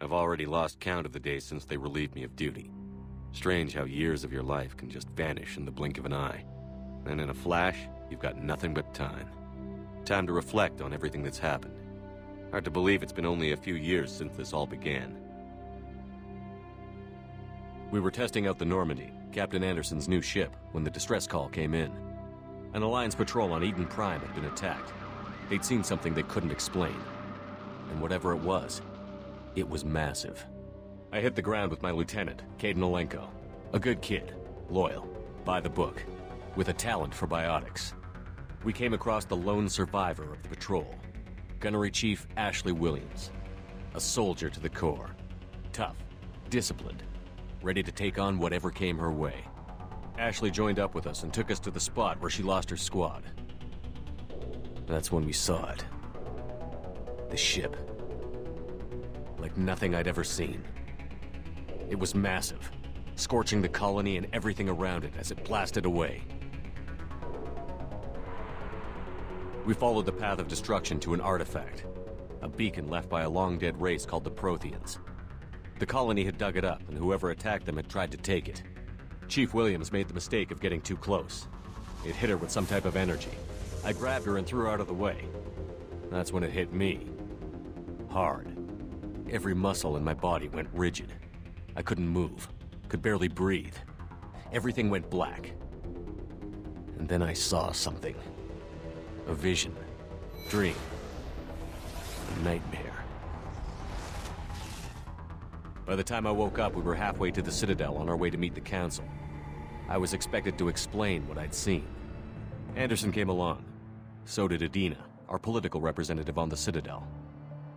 I've already lost count of the days since they relieved me of duty. Strange how years of your life can just vanish in the blink of an eye. And in a flash, you've got nothing but time. Time to reflect on everything that's happened. Hard to believe it's been only a few years since this all began. We were testing out the Normandy, Captain Anderson's new ship, when the distress call came in. An Alliance patrol on Eden Prime had been attacked. They'd seen something they couldn't explain. And whatever it was massive. I hit the ground with my lieutenant, Caden Olenko. A good kid, loyal, by the book, with a talent for biotics. We came across the lone survivor of the patrol, Gunnery Chief Ashley Williams. A soldier to the core. Tough, disciplined, ready to take on whatever came her way. Ashley joined up with us and took us to the spot where she lost her squad. That's when we saw it. The ship. Like nothing I'd ever seen. It was massive, scorching the colony and everything around it as it blasted away. We followed the path of destruction to an artifact, a beacon left by a long-dead race called the Protheans. The colony had dug it up, and whoever attacked them had tried to take it. Chief Williams made the mistake of getting too close. It hit her with some type of energy. I grabbed her and threw her out of the way. That's when it hit me. Hard. Every muscle in my body went rigid. I couldn't move, could barely breathe. Everything went black. And then I saw something. A vision. Dream. A nightmare. By the time I woke up, we were halfway to the Citadel on our way to meet the Council. I was expected to explain what I'd seen. Anderson came along. So did Adina, our political representative on the Citadel.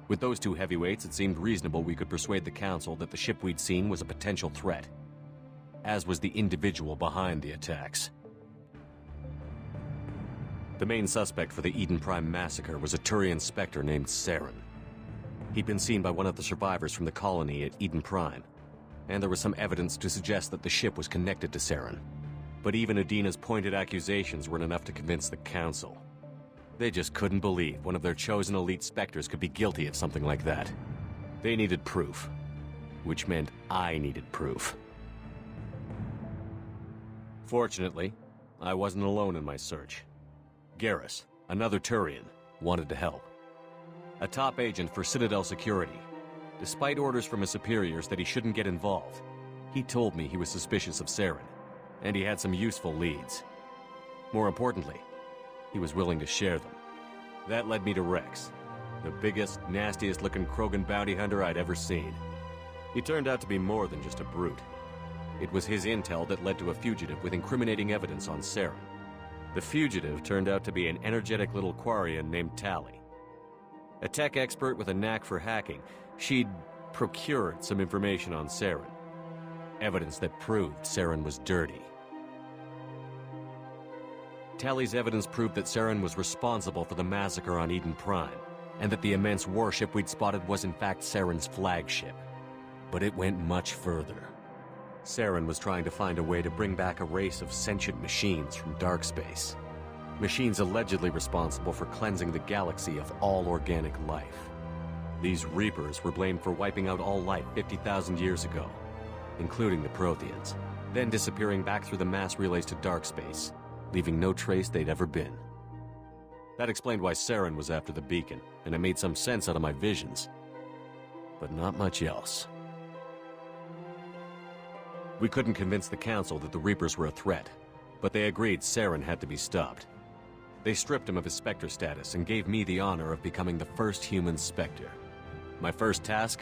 With those two heavyweights, it seemed reasonable we could persuade the Council that the ship we'd seen was a potential threat, as was the individual behind the attacks. The main suspect for the Eden Prime massacre was a Turian Spectre named Saren. He'd been seen by one of the survivors from the colony at Eden Prime, and there was some evidence to suggest that the ship was connected to Saren. But even Adina's pointed accusations weren't enough to convince the Council. They just couldn't believe one of their chosen elite Spectres could be guilty of something like that. They needed proof, which meant I needed proof. Fortunately, I wasn't alone in my search. Garrus, another Turian, wanted to help. A top agent for Citadel Security. Despite orders from his superiors that he shouldn't get involved, he told me he was suspicious of Saren, and he had some useful leads. More importantly, he was willing to share them. That led me to Rex, the biggest, nastiest-looking Krogan bounty hunter I'd ever seen. He turned out to be more than just a brute. It was his intel that led to a fugitive with incriminating evidence on Saren. The fugitive turned out to be an energetic little Quarian named Tali. A tech expert with a knack for hacking, she'd procured some information on Saren. Evidence that proved Saren was dirty. Tali's evidence proved that Saren was responsible for the massacre on Eden Prime, and that the immense warship we'd spotted was in fact Saren's flagship. But it went much further. Saren was trying to find a way to bring back a race of sentient machines from dark space. Machines allegedly responsible for cleansing the galaxy of all organic life. These Reapers were blamed for wiping out all life 50,000 years ago, including the Protheans, then disappearing back through the mass relays to dark space, leaving no trace they'd ever been. That explained why Saren was after the beacon, and it made some sense out of my visions. But not much else. We couldn't convince the Council that the Reapers were a threat, but they agreed Saren had to be stopped. They stripped him of his Spectre status and gave me the honor of becoming the first human Spectre. My first task?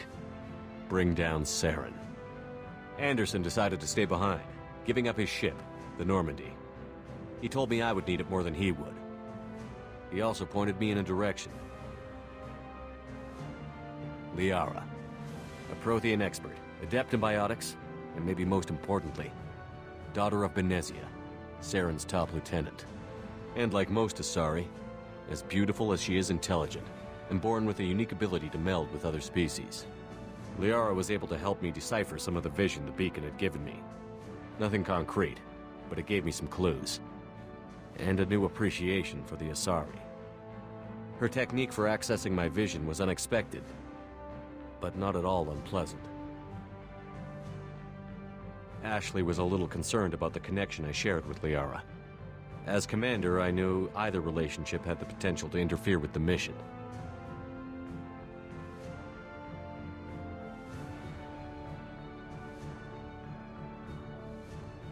Bring down Saren. Anderson decided to stay behind, giving up his ship, the Normandy. He told me I would need it more than he would. He also pointed me in a direction. Liara, a Prothean expert, adept in biotics, and maybe most importantly, daughter of Benezia, Saren's top lieutenant. And like most Asari, as beautiful as she is intelligent, and born with a unique ability to meld with other species. Liara was able to help me decipher some of the vision the beacon had given me. Nothing concrete, but it gave me some clues. And a new appreciation for the Asari. Her technique for accessing my vision was unexpected, but not at all unpleasant. Ashley was a little concerned about the connection I shared with Liara. As commander, I knew either relationship had the potential to interfere with the mission.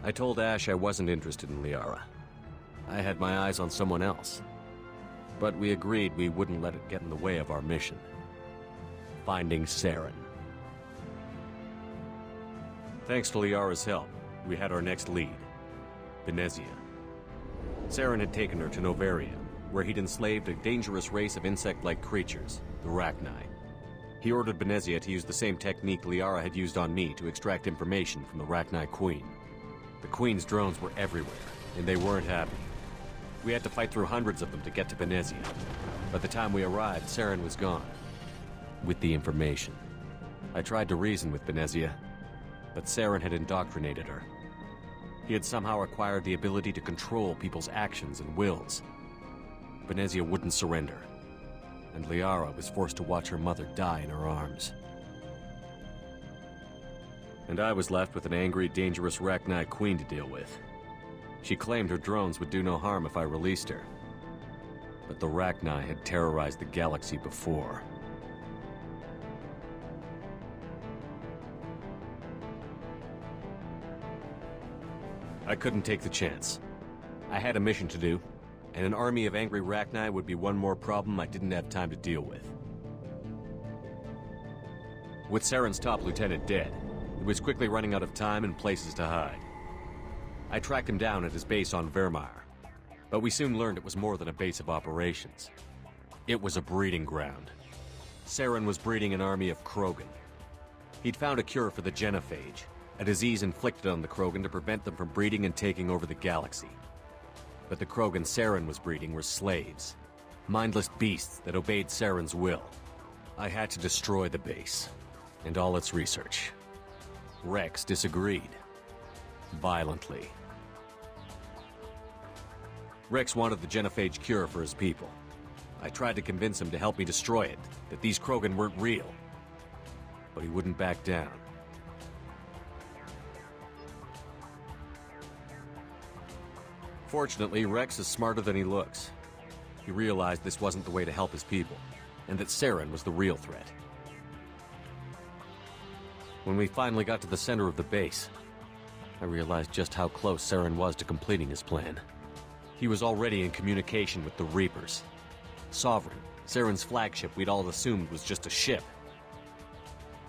I told Ash I wasn't interested in Liara. I had my eyes on someone else. But we agreed we wouldn't let it get in the way of our mission. Finding Saren. Thanks to Liara's help, we had our next lead, Benezia. Saren had taken her to Noveria, where he'd enslaved a dangerous race of insect-like creatures, the Rachni. He ordered Benezia to use the same technique Liara had used on me to extract information from the Rachni Queen. The Queen's drones were everywhere, and they weren't happy. We had to fight through hundreds of them to get to Benezia. By the time we arrived, Saren was gone. With the information. I tried to reason with Benezia, but Saren had indoctrinated her. He had somehow acquired the ability to control people's actions and wills. Benezia wouldn't surrender, and Liara was forced to watch her mother die in her arms. And I was left with an angry, dangerous Rachni Queen to deal with. She claimed her drones would do no harm if I released her. But the Rachni had terrorized the galaxy before. I couldn't take the chance. I had a mission to do, and an army of angry Rachni would be one more problem I didn't have time to deal with. With Saren's top lieutenant dead, he was quickly running out of time and places to hide. I tracked him down at his base on Vermeer, but we soon learned it was more than a base of operations. It was a breeding ground. Saren was breeding an army of Krogan. He'd found a cure for the genophage, a disease inflicted on the Krogan to prevent them from breeding and taking over the galaxy. But the Krogan Saren was breeding were slaves, mindless beasts that obeyed Saren's will. I had to destroy the base, and all its research. Rex disagreed. Violently. Rex wanted the genophage cure for his people. I tried to convince him to help me destroy it, that these Krogan weren't real. But he wouldn't back down. Fortunately, Rex is smarter than he looks. He realized this wasn't the way to help his people, and that Saren was the real threat. When we finally got to the center of the base, I realized just how close Saren was to completing his plan. He was already in communication with the Reapers. Sovereign, Saren's flagship we'd all assumed was just a ship,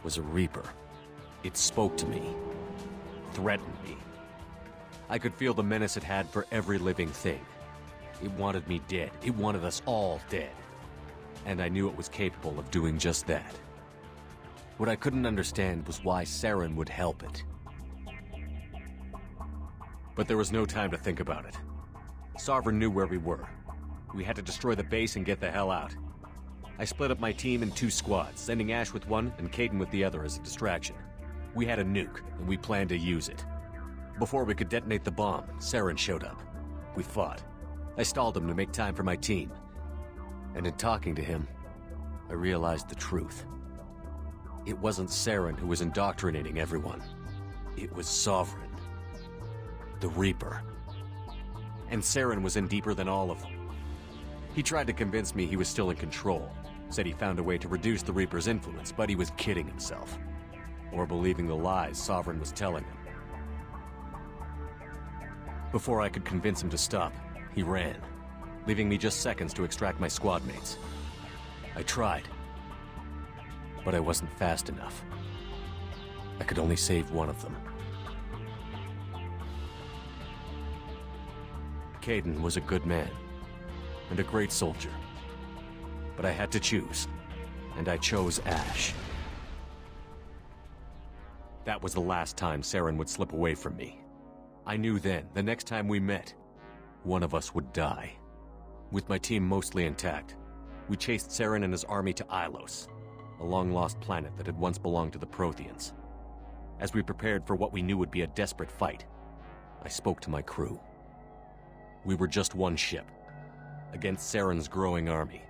was a Reaper. It spoke to me, threatened me. I could feel the menace it had for every living thing. It wanted me dead. It wanted us all dead. And I knew it was capable of doing just that. What I couldn't understand was why Saren would help it. But there was no time to think about it. Sovereign knew where we were. We had to destroy the base and get the hell out. I split up my team in 2 squads, sending Ash with one and Kaidan with the other as a distraction. We had a nuke, and we planned to use it. Before we could detonate the bomb, Saren showed up. We fought. I stalled him to make time for my team. And in talking to him, I realized the truth. It wasn't Saren who was indoctrinating everyone. It was Sovereign. The Reaper. And Saren was in deeper than all of them. He tried to convince me he was still in control. Said he found a way to reduce the Reaper's influence, but he was kidding himself. Or believing the lies Sovereign was telling him. Before I could convince him to stop, he ran, leaving me just seconds to extract my squad mates. I tried, but I wasn't fast enough. I could only save one of them. Kaidan was a good man, and a great soldier. But I had to choose, and I chose Ash. That was the last time Saren would slip away from me. I knew then, the next time we met, one of us would die. With my team mostly intact, we chased Saren and his army to Ilos, a long-lost planet that had once belonged to the Protheans. As we prepared for what we knew would be a desperate fight, I spoke to my crew. We were just one ship, against Saren's growing army.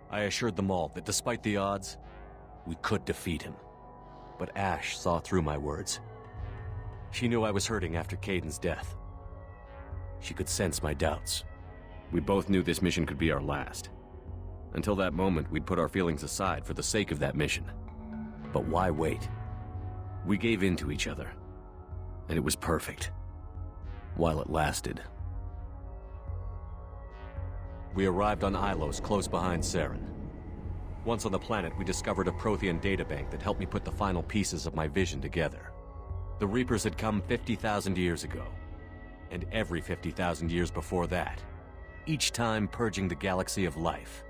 I assured them all that despite the odds, We could defeat him. But Ash saw through my words. She knew I was hurting after Kaidan's death. She could sense my doubts. We both knew this mission could be our last. Until that moment, we'd put our feelings aside for the sake of that mission. But why wait? We gave in to each other, and it was perfect. While it lasted. We arrived on Ilos, close behind Saren. Once on the planet, we discovered a Prothean databank that helped me put the final pieces of my vision together. The Reapers had come 50,000 years ago, and every 50,000 years before that, each time purging the galaxy of life.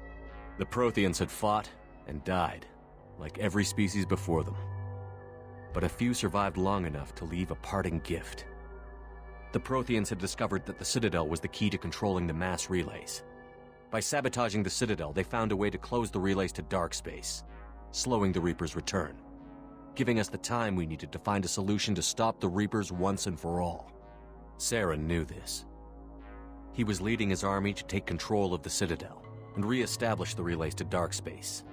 The Protheans had fought and died, like every species before them. But a few survived long enough to leave a parting gift. The Protheans had discovered that the Citadel was the key to controlling the mass relays. By sabotaging the Citadel, they found a way to close the relays to dark space, slowing the Reapers' return, giving us the time we needed to find a solution to stop the Reapers once and for all. Saren knew this. He was leading his army to take control of the Citadel and re-establish the relays to dark space,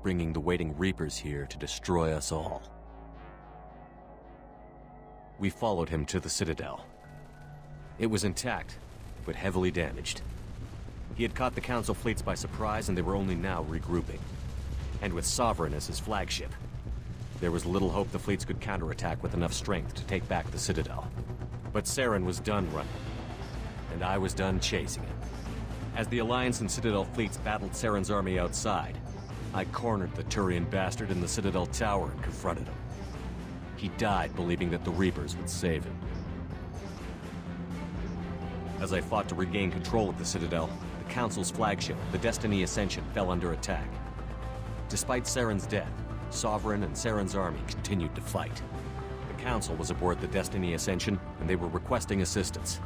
bringing the waiting Reapers here to destroy us all. We followed him to the Citadel. It was intact, but heavily damaged. He had caught the Council fleets by surprise, and they were only now regrouping. And with Sovereign as his flagship, there was little hope the fleets could counterattack with enough strength to take back the Citadel. But Saren was done running, and I was done chasing him. As the Alliance and Citadel fleets battled Saren's army outside, I cornered the Turian bastard in the Citadel tower and confronted him. He died believing that the Reapers would save him. As I fought to regain control of the Citadel, the Council's flagship, the Destiny Ascension, fell under attack. Despite Saren's death, Sovereign and Saren's army continued to fight. The Council was aboard the Destiny Ascension, and they were requesting assistance.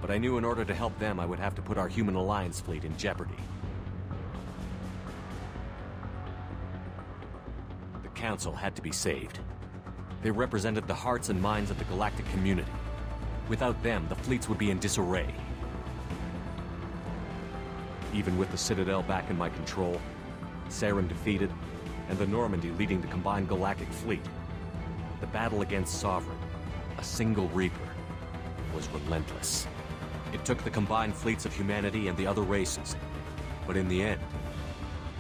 But I knew in order to help them, I would have to put our human Alliance fleet in jeopardy. The Council had to be saved. They represented the hearts and minds of the galactic community. Without them, the fleets would be in disarray. Even with the Citadel back in my control, Saren defeated, and the Normandy leading the combined galactic fleet, the battle against Sovereign, a single Reaper, was relentless. It took the combined fleets of humanity and the other races, but in the end,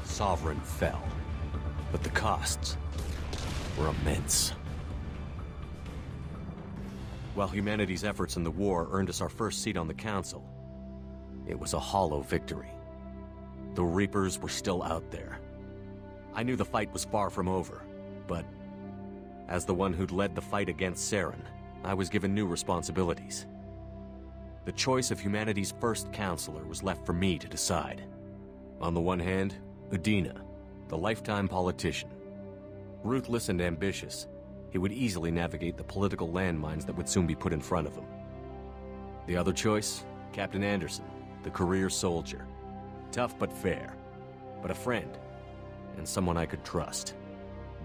Sovereign fell. But the costs were immense. While humanity's efforts in the war earned us our first seat on the Council, it was a hollow victory. The Reapers were still out there. I knew the fight was far from over, but as the one who'd led the fight against Saren, I was given new responsibilities. The choice of humanity's first counselor was left for me to decide. On the one hand, Udina, the lifetime politician. Ruthless and ambitious, he would easily navigate the political landmines that would soon be put in front of him. The other choice, Captain Anderson, the career soldier. Tough but fair, but a friend, and someone I could trust.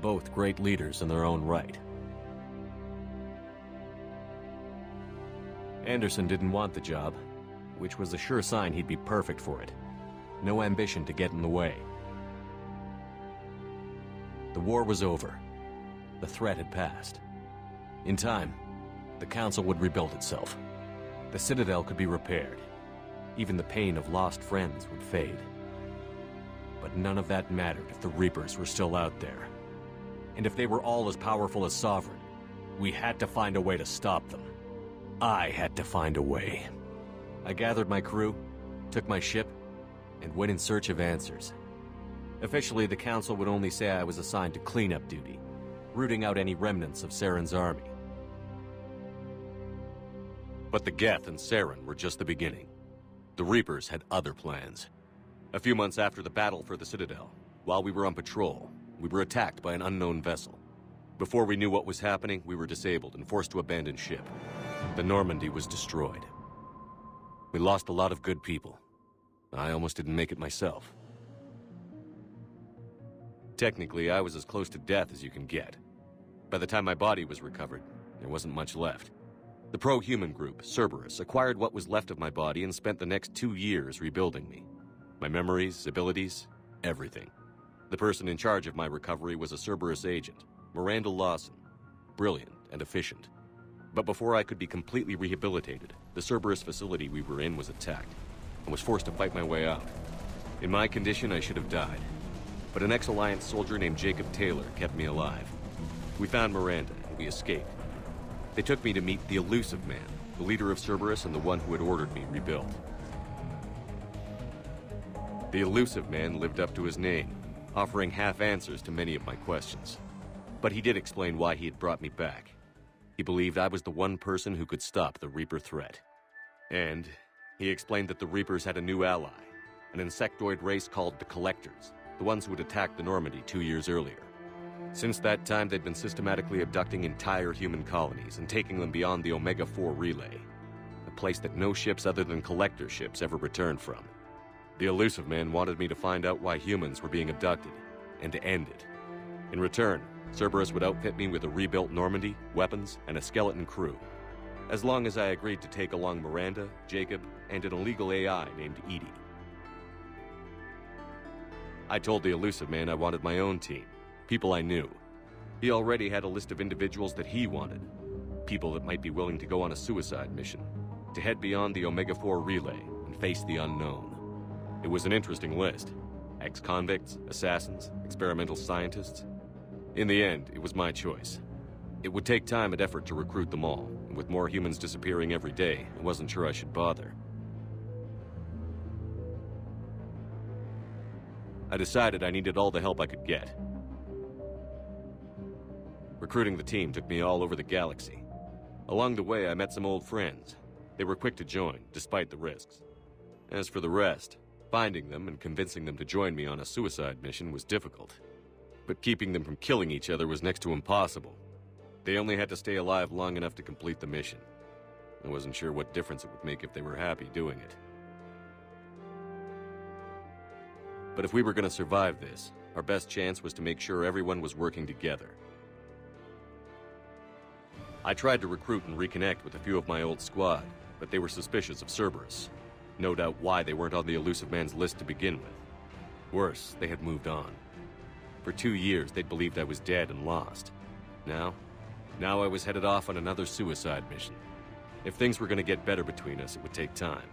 Both great leaders in their own right. Anderson didn't want the job, which was a sure sign he'd be perfect for it. No ambition to get in the way. The war was over. The threat had passed. In time, the Council would rebuild itself. The Citadel could be repaired. Even the pain of lost friends would fade. But none of that mattered if the Reapers were still out there. And if they were all as powerful as Sovereign, we had to find a way to stop them. I had to find a way. I gathered my crew, took my ship, and went in search of answers. Officially, the Council would only say I was assigned to cleanup duty, rooting out any remnants of Saren's army. But the Geth and Saren were just the beginning. The Reapers had other plans. A few months after the battle for the Citadel, while we were on patrol, we were attacked by an unknown vessel. Before we knew what was happening, we were disabled and forced to abandon ship. The Normandy was destroyed. We lost a lot of good people. I almost didn't make it myself. Technically, I was as close to death as you can get. By the time my body was recovered, there wasn't much left. The pro-human group, Cerberus, acquired what was left of my body and spent the next 2 years rebuilding me. My memories, abilities, everything. The person in charge of my recovery was a Cerberus agent, Miranda Lawson. Brilliant and efficient. But before I could be completely rehabilitated, the Cerberus facility we were in was attacked, and was forced to fight my way out. In my condition, I should have died. But an ex-Alliance soldier named Jacob Taylor kept me alive. We found Miranda, and we escaped. They took me to meet the Elusive Man, the leader of Cerberus and the one who had ordered me rebuilt. The Elusive Man lived up to his name, offering half answers to many of my questions. But he did explain why he had brought me back. He believed I was the one person who could stop the Reaper threat. And he explained that the Reapers had a new ally, an insectoid race called the Collectors, the ones who had attacked the Normandy 2 years earlier. Since that time, they'd been systematically abducting entire human colonies and taking them beyond the Omega-4 relay, a place that no ships other than Collector ships ever returned from. The Elusive Man wanted me to find out why humans were being abducted, and to end it. In return, Cerberus would outfit me with a rebuilt Normandy, weapons, and a skeleton crew, as long as I agreed to take along Miranda, Jacob, and an illegal AI named Edie. I told the Elusive Man I wanted my own team, people I knew. He already had a list of individuals that he wanted, people that might be willing to go on a suicide mission, to head beyond the Omega-4 relay and face the unknown. It was an interesting list. Ex-convicts, assassins, experimental scientists. In the end, it was my choice. It would take time and effort to recruit them all, and with more humans disappearing every day, I wasn't sure I should bother. I decided I needed all the help I could get. Recruiting the team took me all over the galaxy. Along the way, I met some old friends. They were quick to join, despite the risks. As for the rest, finding them and convincing them to join me on a suicide mission was difficult. But keeping them from killing each other was next to impossible. They only had to stay alive long enough to complete the mission. I wasn't sure what difference it would make if they were happy doing it. But if we were going to survive this, our best chance was to make sure everyone was working together. I tried to recruit and reconnect with a few of my old squad, but they were suspicious of Cerberus. No doubt why they weren't on the Elusive Man's list to begin with. Worse, they had moved on. For 2 years, they'd believed I was dead and lost. Now I was headed off on another suicide mission. If things were going to get better between us, it would take time.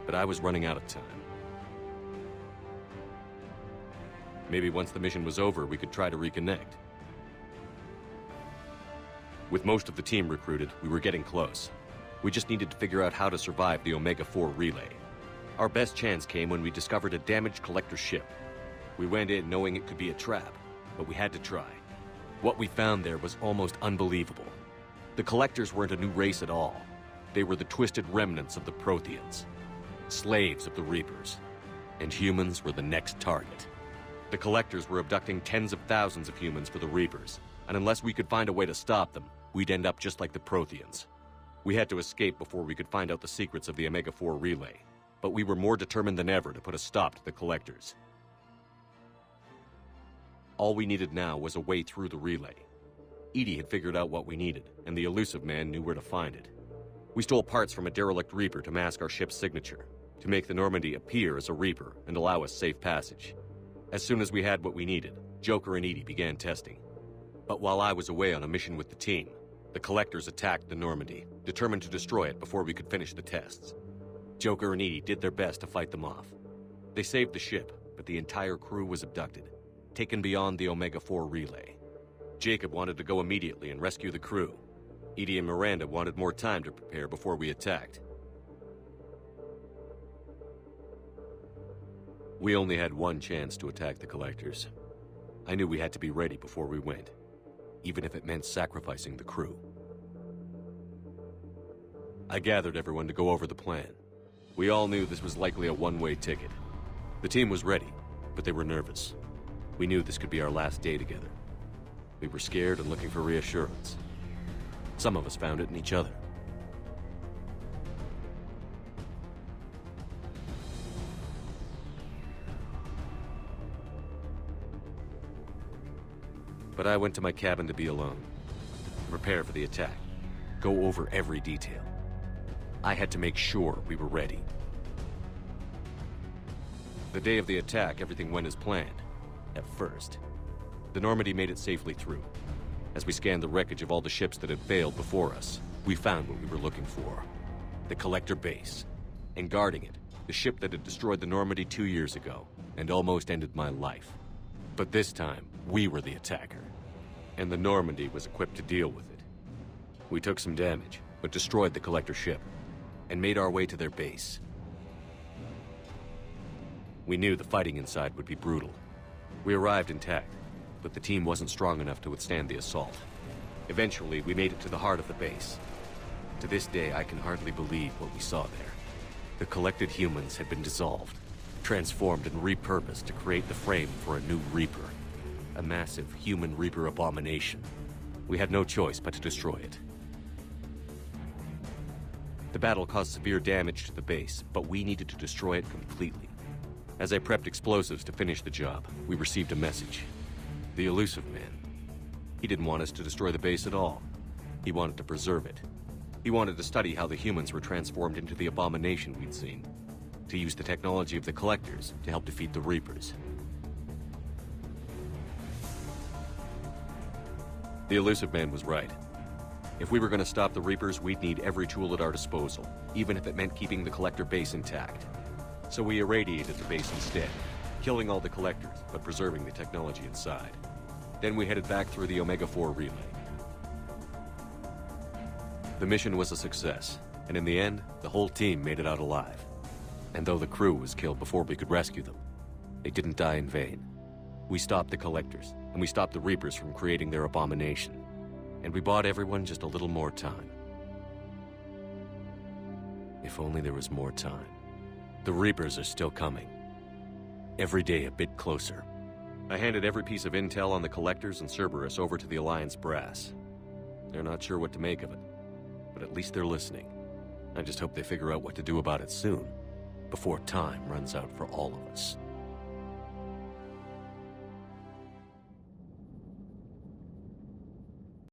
But I was running out of time. Maybe once the mission was over, we could try to reconnect. With most of the team recruited, we were getting close. We just needed to figure out how to survive the Omega-4 relay. Our best chance came when we discovered a damaged Collector ship. We went in knowing it could be a trap, but we had to try. What we found there was almost unbelievable. The Collectors weren't a new race at all. They were the twisted remnants of the Protheans, slaves of the Reapers, and humans were the next target. The Collectors were abducting tens of thousands of humans for the Reapers, and unless we could find a way to stop them, we'd end up just like the Protheans. We had to escape before we could find out the secrets of the Omega-4 relay, but we were more determined than ever to put a stop to the Collectors. All we needed now was a way through the relay. Edie had figured out what we needed, and the Elusive Man knew where to find it. We stole parts from a derelict Reaper to mask our ship's signature, to make the Normandy appear as a Reaper and allow us safe passage. As soon as we had what we needed, Joker and Edie began testing. But while I was away on a mission with the team, the Collectors attacked the Normandy, determined to destroy it before we could finish the tests. Joker and Edie did their best to fight them off. They saved the ship, but the entire crew was abducted, taken beyond the Omega-4 relay. Jacob wanted to go immediately and rescue the crew. Edie and Miranda wanted more time to prepare before we attacked. We only had one chance to attack the Collectors. I knew we had to be ready before we went, even if it meant sacrificing the crew. I gathered everyone to go over the plan. We all knew this was likely a one-way ticket. The team was ready, but they were nervous. We knew this could be our last day together. We were scared and looking for reassurance. Some of us found it in each other. But I went to my cabin to be alone, prepare for the attack, go over every detail. I had to make sure we were ready. The day of the attack, everything went as planned, at first. The Normandy made it safely through. As we scanned the wreckage of all the ships that had failed before us, we found what we were looking for. The Collector base. And guarding it, the ship that had destroyed the Normandy 2 years ago, and almost ended my life. But this time, we were the attacker. And the Normandy was equipped to deal with it. We took some damage, but destroyed the Collector ship, and made our way to their base. We knew the fighting inside would be brutal. We arrived intact, but the team wasn't strong enough to withstand the assault. Eventually, we made it to the heart of the base. To this day, I can hardly believe what we saw there. The collected humans had been dissolved, transformed and repurposed to create the frame for a new Reaper. A massive human Reaper abomination. We had no choice but to destroy it. The battle caused severe damage to the base, but we needed to destroy it completely. As I prepped explosives to finish the job, we received a message. The Illusive Man. He didn't want us to destroy the base at all. He wanted to preserve it. He wanted to study how the humans were transformed into the abomination we'd seen. To use the technology of the Collectors to help defeat the Reapers. The Illusive Man was right. If we were going to stop the Reapers, we'd need every tool at our disposal, even if it meant keeping the Collector base intact. So we irradiated the base instead, killing all the Collectors, but preserving the technology inside. Then we headed back through the Omega-4 relay. The mission was a success, and in the end, the whole team made it out alive. And though the crew was killed before we could rescue them, they didn't die in vain. We stopped the Collectors, and we stopped the Reapers from creating their abomination. And we bought everyone just a little more time. If only there was more time. The Reapers are still coming. Every day a bit closer. I handed every piece of intel on the Collectors and Cerberus over to the Alliance brass. They're not sure what to make of it, but at least they're listening. I just hope they figure out what to do about it soon, before time runs out for all of us.